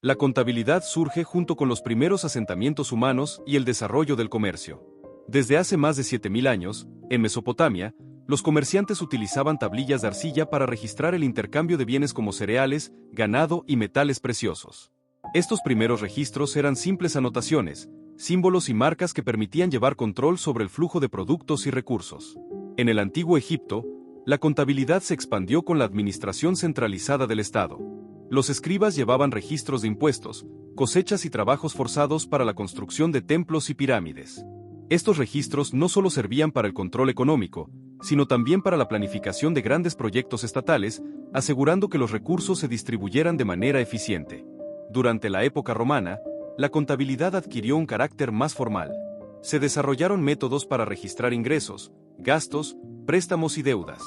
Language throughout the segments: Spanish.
La contabilidad surge junto con los primeros asentamientos humanos y el desarrollo del comercio. Desde hace más de 7000 años, en Mesopotamia, los comerciantes utilizaban tablillas de arcilla para registrar el intercambio de bienes como cereales, ganado y metales preciosos. Estos primeros registros eran simples anotaciones, símbolos y marcas que permitían llevar control sobre el flujo de productos y recursos. En el antiguo Egipto, la contabilidad se expandió con la administración centralizada del Estado. Los escribas llevaban registros de impuestos, cosechas y trabajos forzados para la construcción de templos y pirámides. Estos registros no solo servían para el control económico, sino también para la planificación de grandes proyectos estatales, asegurando que los recursos se distribuyeran de manera eficiente. Durante la época romana, la contabilidad adquirió un carácter más formal. Se desarrollaron métodos para registrar ingresos, gastos, préstamos y deudas.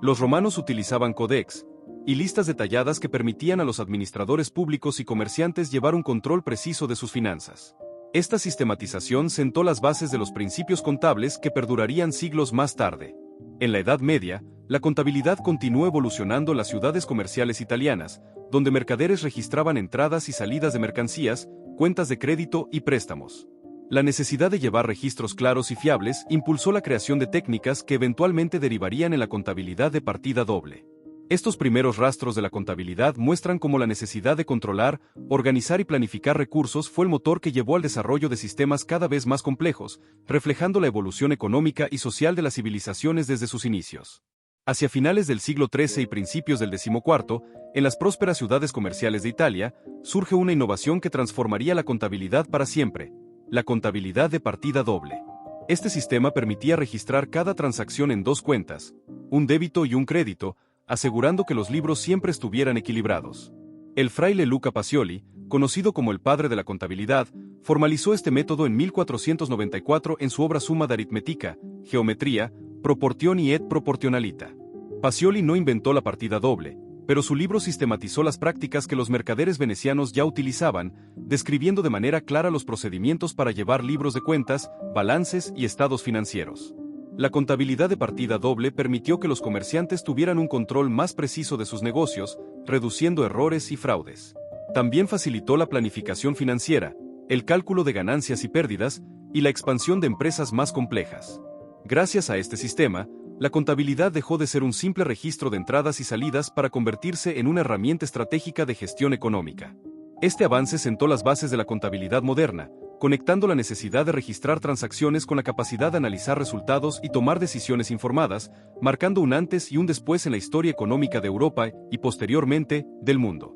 Los romanos utilizaban códex y listas detalladas que permitían a los administradores públicos y comerciantes llevar un control preciso de sus finanzas. Esta sistematización sentó las bases de los principios contables que perdurarían siglos más tarde. En la Edad Media, la contabilidad continuó evolucionando en las ciudades comerciales italianas, donde mercaderes registraban entradas y salidas de mercancías, cuentas de crédito y préstamos. La necesidad de llevar registros claros y fiables impulsó la creación de técnicas que eventualmente derivarían en la contabilidad de partida doble. Estos primeros rastros de la contabilidad muestran cómo la necesidad de controlar, organizar y planificar recursos fue el motor que llevó al desarrollo de sistemas cada vez más complejos, reflejando la evolución económica y social de las civilizaciones desde sus inicios. Hacia finales del siglo XIII y principios del XIV, en las prósperas ciudades comerciales de Italia, surge una innovación que transformaría la contabilidad para siempre: la contabilidad de partida doble. Este sistema permitía registrar cada transacción en dos cuentas, un débito y un crédito, asegurando que los libros siempre estuvieran equilibrados. El fraile Luca Pacioli, conocido como el padre de la contabilidad, formalizó este método en 1494 en su obra Summa d'Aritmetica, Geometría, Proportioni et Proportionalita. Pacioli no inventó la partida doble, pero su libro sistematizó las prácticas que los mercaderes venecianos ya utilizaban, describiendo de manera clara los procedimientos para llevar libros de cuentas, balances y estados financieros. La contabilidad de partida doble permitió que los comerciantes tuvieran un control más preciso de sus negocios, reduciendo errores y fraudes. También facilitó la planificación financiera, el cálculo de ganancias y pérdidas, y la expansión de empresas más complejas. Gracias a este sistema, la contabilidad dejó de ser un simple registro de entradas y salidas para convertirse en una herramienta estratégica de gestión económica. Este avance sentó las bases de la contabilidad moderna, conectando la necesidad de registrar transacciones con la capacidad de analizar resultados y tomar decisiones informadas, marcando un antes y un después en la historia económica de Europa y, posteriormente, del mundo.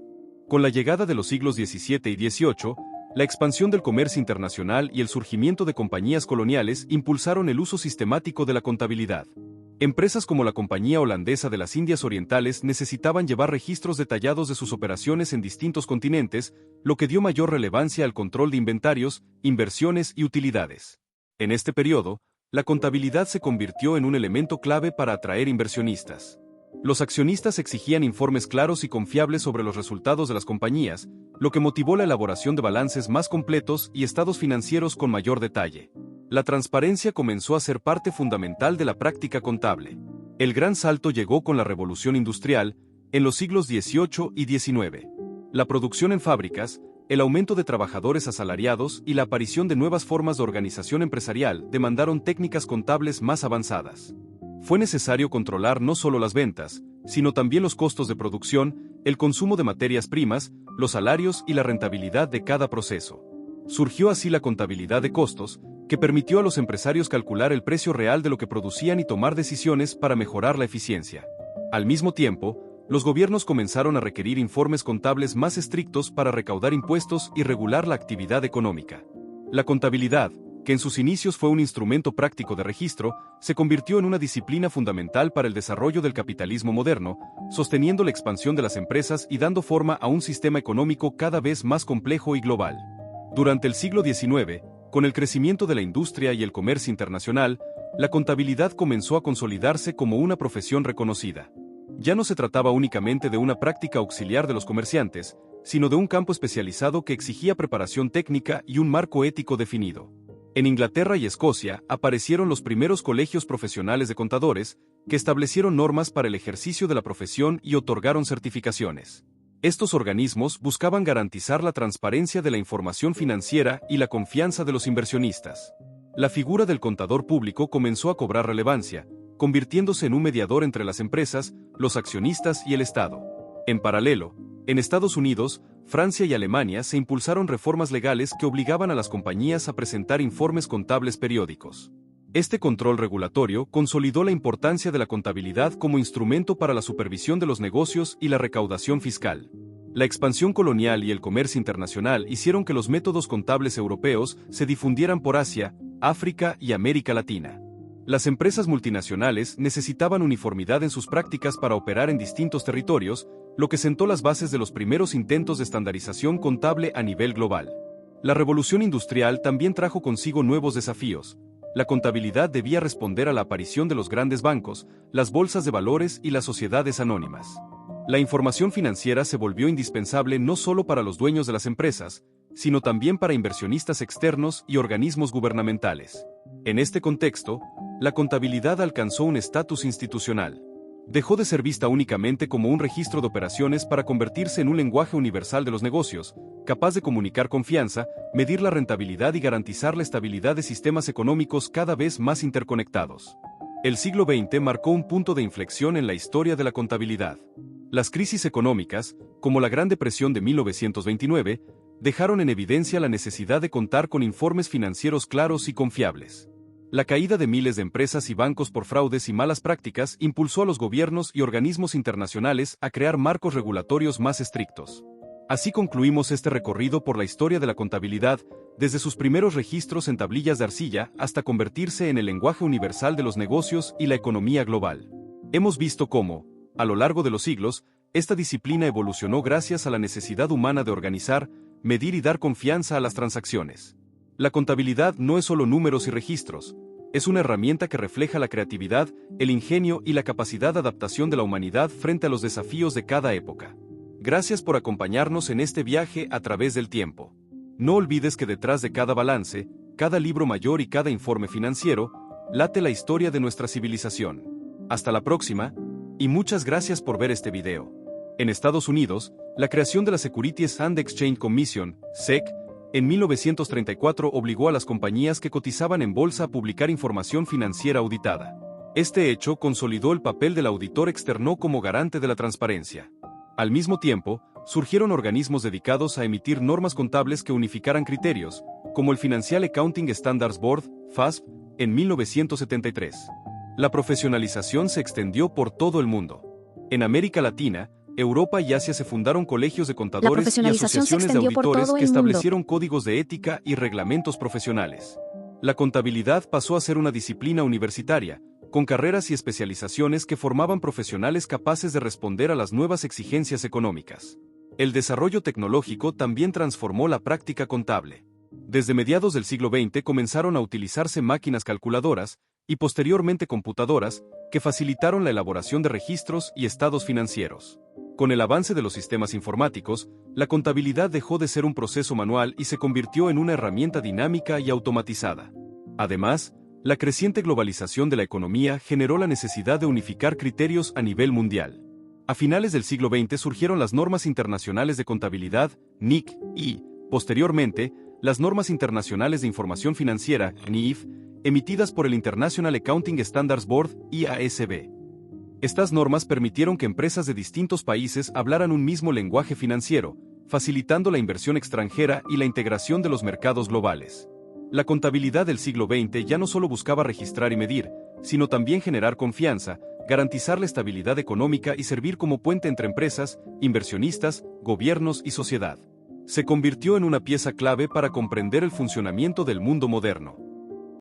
Con la llegada de los siglos XVII y XVIII, la expansión del comercio internacional y el surgimiento de compañías coloniales impulsaron el uso sistemático de la contabilidad. Empresas como la Compañía Holandesa de las Indias Orientales necesitaban llevar registros detallados de sus operaciones en distintos continentes, lo que dio mayor relevancia al control de inventarios, inversiones y utilidades. En este periodo, la contabilidad se convirtió en un elemento clave para atraer inversionistas. Los accionistas exigían informes claros y confiables sobre los resultados de las compañías, lo que motivó la elaboración de balances más completos y estados financieros con mayor detalle. La transparencia comenzó a ser parte fundamental de la práctica contable. El gran salto llegó con la Revolución Industrial, en los siglos XVIII y XIX. La producción en fábricas, el aumento de trabajadores asalariados y la aparición de nuevas formas de organización empresarial demandaron técnicas contables más avanzadas. Fue necesario controlar no solo las ventas, sino también los costos de producción, el consumo de materias primas, los salarios y la rentabilidad de cada proceso. Surgió así la contabilidad de costos, que permitió a los empresarios calcular el precio real de lo que producían y tomar decisiones para mejorar la eficiencia. Al mismo tiempo, los gobiernos comenzaron a requerir informes contables más estrictos para recaudar impuestos y regular la actividad económica. La contabilidad, que en sus inicios fue un instrumento práctico de registro, se convirtió en una disciplina fundamental para el desarrollo del capitalismo moderno, sosteniendo la expansión de las empresas y dando forma a un sistema económico cada vez más complejo y global. Durante el siglo XIX, con el crecimiento de la industria y el comercio internacional, la contabilidad comenzó a consolidarse como una profesión reconocida. Ya no se trataba únicamente de una práctica auxiliar de los comerciantes, sino de un campo especializado que exigía preparación técnica y un marco ético definido. En Inglaterra y Escocia aparecieron los primeros colegios profesionales de contadores, que establecieron normas para el ejercicio de la profesión y otorgaron certificaciones. Estos organismos buscaban garantizar la transparencia de la información financiera y la confianza de los inversionistas. La figura del contador público comenzó a cobrar relevancia, convirtiéndose en un mediador entre las empresas, los accionistas y el Estado. En paralelo, en Estados Unidos, Francia y Alemania se impulsaron reformas legales que obligaban a las compañías a presentar informes contables periódicos. Este control regulatorio consolidó la importancia de la contabilidad como instrumento para la supervisión de los negocios y la recaudación fiscal. La expansión colonial y el comercio internacional hicieron que los métodos contables europeos se difundieran por Asia, África y América Latina. Las empresas multinacionales necesitaban uniformidad en sus prácticas para operar en distintos territorios, lo que sentó las bases de los primeros intentos de estandarización contable a nivel global. La revolución industrial también trajo consigo nuevos desafíos. La contabilidad debía responder a la aparición de los grandes bancos, las bolsas de valores y las sociedades anónimas. La información financiera se volvió indispensable no solo para los dueños de las empresas, sino también para inversionistas externos y organismos gubernamentales. En este contexto, la contabilidad alcanzó un estatus institucional. Dejó de ser vista únicamente como un registro de operaciones para convertirse en un lenguaje universal de los negocios, capaz de comunicar confianza, medir la rentabilidad y garantizar la estabilidad de sistemas económicos cada vez más interconectados. El siglo XX marcó un punto de inflexión en la historia de la contabilidad. Las crisis económicas, como la Gran Depresión de 1929, dejaron en evidencia la necesidad de contar con informes financieros claros y confiables. La caída de miles de empresas y bancos por fraudes y malas prácticas impulsó a los gobiernos y organismos internacionales a crear marcos regulatorios más estrictos. Así concluimos este recorrido por la historia de la contabilidad, desde sus primeros registros en tablillas de arcilla hasta convertirse en el lenguaje universal de los negocios y la economía global. Hemos visto cómo, a lo largo de los siglos, esta disciplina evolucionó gracias a la necesidad humana de organizar, medir y dar confianza a las transacciones. La contabilidad no es solo números y registros, es una herramienta que refleja la creatividad, el ingenio y la capacidad de adaptación de la humanidad frente a los desafíos de cada época. Gracias por acompañarnos en este viaje a través del tiempo. No olvides que detrás de cada balance, cada libro mayor y cada informe financiero, late la historia de nuestra civilización. Hasta la próxima, y muchas gracias por ver este video. En Estados Unidos, la creación de la Securities and Exchange Commission, SEC, en 1934 obligó a las compañías que cotizaban en bolsa a publicar información financiera auditada. Este hecho consolidó el papel del auditor externo como garante de la transparencia. Al mismo tiempo, surgieron organismos dedicados a emitir normas contables que unificaran criterios, como el Financial Accounting Standards Board, FASB, en 1973. La profesionalización se extendió por todo el mundo. En América Latina, Europa y Asia se fundaron colegios de contadores y asociaciones de auditores que establecieron códigos de ética y reglamentos profesionales. La contabilidad pasó a ser una disciplina universitaria, con carreras y especializaciones que formaban profesionales capaces de responder a las nuevas exigencias económicas. El desarrollo tecnológico también transformó la práctica contable. Desde mediados del siglo XX comenzaron a utilizarse máquinas calculadoras, y posteriormente computadoras, que facilitaron la elaboración de registros y estados financieros. Con el avance de los sistemas informáticos, la contabilidad dejó de ser un proceso manual y se convirtió en una herramienta dinámica y automatizada. Además, la creciente globalización de la economía generó la necesidad de unificar criterios a nivel mundial. A finales del siglo XX surgieron las normas internacionales de contabilidad, NIC, y, posteriormente, las normas internacionales de información financiera, NIF, emitidas por el International Accounting Standards Board, IASB. Estas normas permitieron que empresas de distintos países hablaran un mismo lenguaje financiero, facilitando la inversión extranjera y la integración de los mercados globales. La contabilidad del siglo XX ya no solo buscaba registrar y medir, sino también generar confianza, garantizar la estabilidad económica y servir como puente entre empresas, inversionistas, gobiernos y sociedad. Se convirtió en una pieza clave para comprender el funcionamiento del mundo moderno.